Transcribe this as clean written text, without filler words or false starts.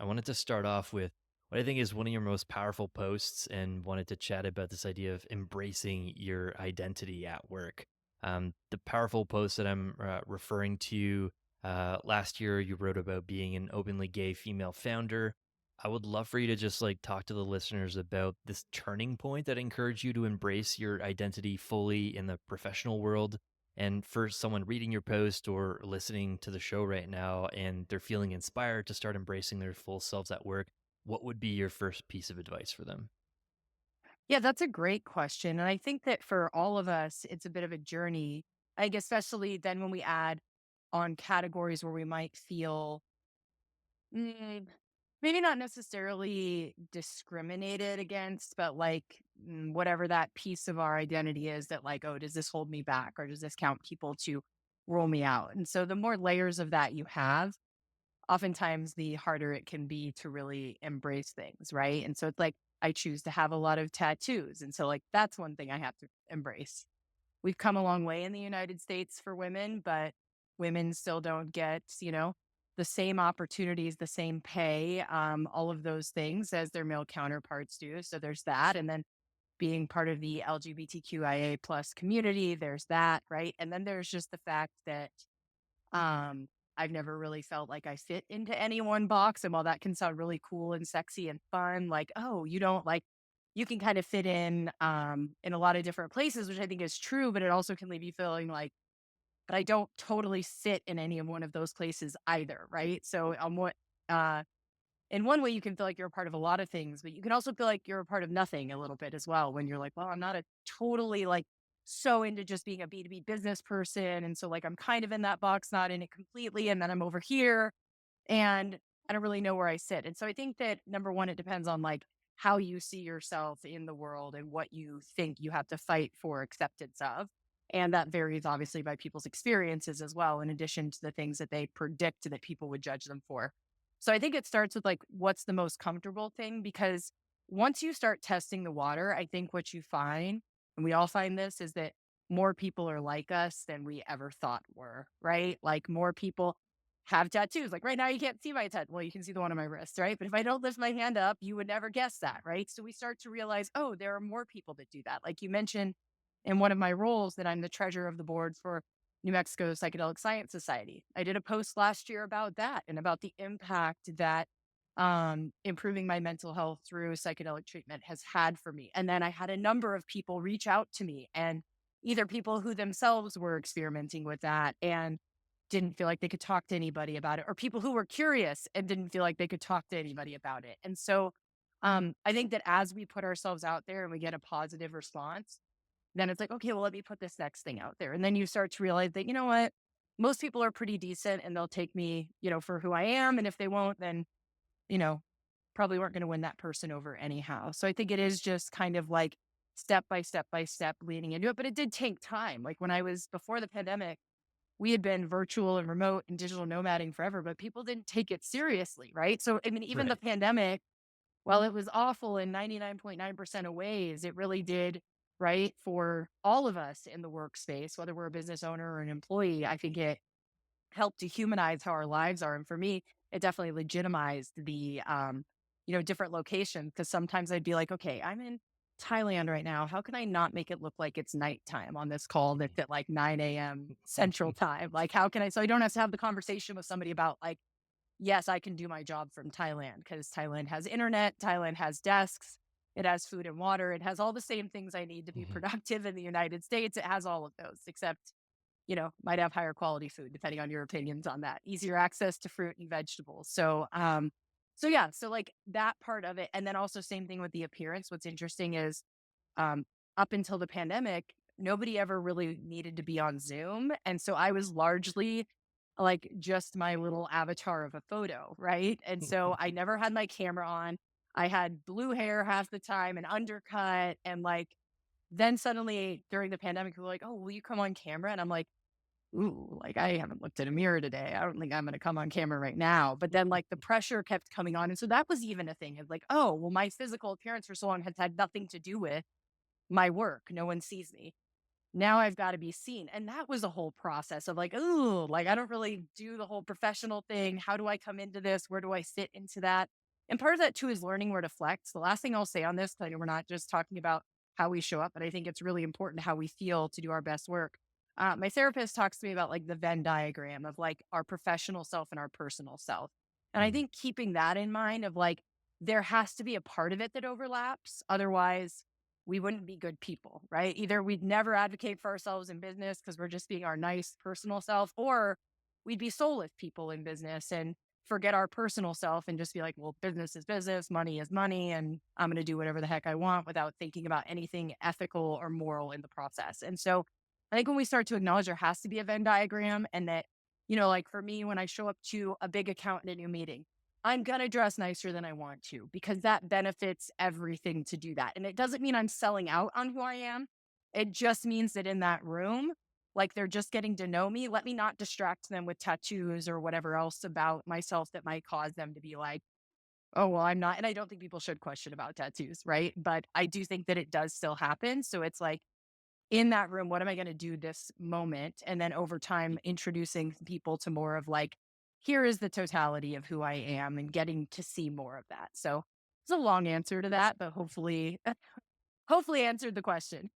wanted to start off with what I think is one of your most powerful posts and wanted to chat about this idea of embracing your identity at work. The powerful post that I'm referring to last year, you wrote about being an openly gay female founder. I would love for you to just like talk to the listeners about this turning point that encouraged you to embrace your identity fully in the professional world, and for someone reading your post or listening to the show right now and they're feeling inspired to start embracing their full selves at work, what would be your first piece of advice for them? Yeah, that's a great question. And I think that for all of us, it's a bit of a journey. I guess, especially then when we add on categories where we might feel mm, maybe not necessarily discriminated against, but like whatever that piece of our identity is that, like, oh, does this hold me back or does this count people to roll me out? And so the more layers of that you have, oftentimes the harder it can be to really embrace things, right? And so it's like I choose to have a lot of tattoos. And so like that's one thing I have to embrace. We've come a long way in the United States for women, but women still don't get, the same opportunities, the same pay, all of those things as their male counterparts do. So there's that. And then being part of the LGBTQIA plus community, there's that, right? And then there's just the fact that um, I've never really felt like I fit into any one box. And while that can sound really cool and sexy and fun, like, oh, you don't like, you can kind of fit in a lot of different places, which I think is true, but it also can leave you feeling like, but I don't totally sit in any of one of those places either, right? So uh in one way you can feel like you're a part of a lot of things, but you can also feel like you're a part of nothing a little bit as well when you're like, well, I'm not a totally like so into just being a B2B business person. And so like I'm kind of in that box, not in it completely. And then I'm over here and I don't really know where I sit. And so I think that number one, it depends on like how you see yourself in the world and what you think you have to fight for acceptance of. And that varies obviously by people's experiences as well, in addition to the things that they predict that people would judge them for. So I think it starts with like, what's the most comfortable thing? Because once you start testing the water, I think what you find, and we all find this, is that more people are like us than we ever thought were, right? Like more people have tattoos. Like right now, you can't see my tattoo. Well, you can see the one on my wrist, right? But if I don't lift my hand up, you would never guess that, right? So we start to realize, oh, there are more people that do that. Like you mentioned in one of my roles, that I'm the treasurer of the board for New Mexico Psychedelic Science Society. I did a post last year about that and about the impact that improving my mental health through psychedelic treatment has had for me. And then I had a number of people reach out to me, and either people who themselves were experimenting with that and didn't feel like they could talk to anybody about it, or people who were curious and didn't feel like they could talk to anybody about it. And so I think that as we put ourselves out there and we get a positive response, then it's like, okay, well, let me put this next thing out there. And then you start to realize that, you know what? Most people are pretty decent and they'll take me, for who I am. And if they won't, then, you know, probably weren't going to win that person over anyhow. So I think it is just kind of like step by step by step leaning into it. But it did take time. Like when I was before the pandemic, we had been virtual and remote and digital nomading forever, but people didn't take it seriously. Right. So, I mean, even the Right. pandemic, while it was awful in 99.9% of ways, it really did, right, for all of us in the workspace, whether we're a business owner or an employee. I think it helped to humanize how our lives are. And for me, it definitely legitimized the, different locations. Cause sometimes I'd be like, okay, I'm in Thailand right now. How can I not make it look like it's nighttime on this call that's at like 9 a.m. Central Time? Like, how can I, so I don't have to have the conversation with somebody about like, yes, I can do my job from Thailand because Thailand has internet, Thailand has desks, it has food and water, it has all the same things I need to be Mhm. productive in the United States. It has all of those, except, might have higher quality food, depending on your opinions on that. Easier access to fruit and vegetables. So yeah, so like that part of it. And then also same thing with the appearance. What's interesting is um up until the pandemic, nobody ever really needed to be on Zoom. And so I was largely like just my little avatar of a photo, right? And so I never had my camera on. I had blue hair half the time and undercut. And like, then suddenly during the pandemic, we were like, oh, will you come on camera? And I'm like, ooh, like I haven't looked at a mirror today. I don't think I'm going to come on camera right now. But then like the pressure kept coming on. And so that was even a thing of like, oh, well, my physical appearance for so long has had nothing to do with my work. No one sees me. Now I've got to be seen. And that was a whole process of like, oh, like I don't really do the whole professional thing. How do I come into this? Where do I fit into that? And part of that too is learning where to flex. The last thing I'll say on this, 'cause I know we're not just talking about how we show up, but I think it's really important how we feel to do our best work. My therapist talks to me about like the Venn diagram of like our professional self and our personal self. And I Mm, think keeping that in mind of like, there has to be a part of it that overlaps. Otherwise, we wouldn't be good people, right? Either we'd never advocate for ourselves in business because we're just being our nice personal self, or we'd be soulless people in business and forget our personal self and just be like, well, business is business, money is money, and I'm going to do whatever the heck I want without thinking about anything ethical or moral in the process. And so I think when we start to acknowledge there has to be a Venn diagram and that, like for me, when I show up to a big account in a new meeting, I'm going to dress nicer than I want to because that benefits everything to do that. And it doesn't mean I'm selling out on who I am. It just means that in that room, like they're just getting to know me. Let me not distract them with tattoos or whatever else about myself that might cause them to be like, oh, well, I'm not. And I don't think people should question about tattoos, right? But I do think that it does still happen. So it's like, in that room, what am I going to do this moment? And then over time, introducing people to more of like, here is the totality of who I am and getting to see more of that. So it's a long answer to that, but hopefully, hopefully answered the question.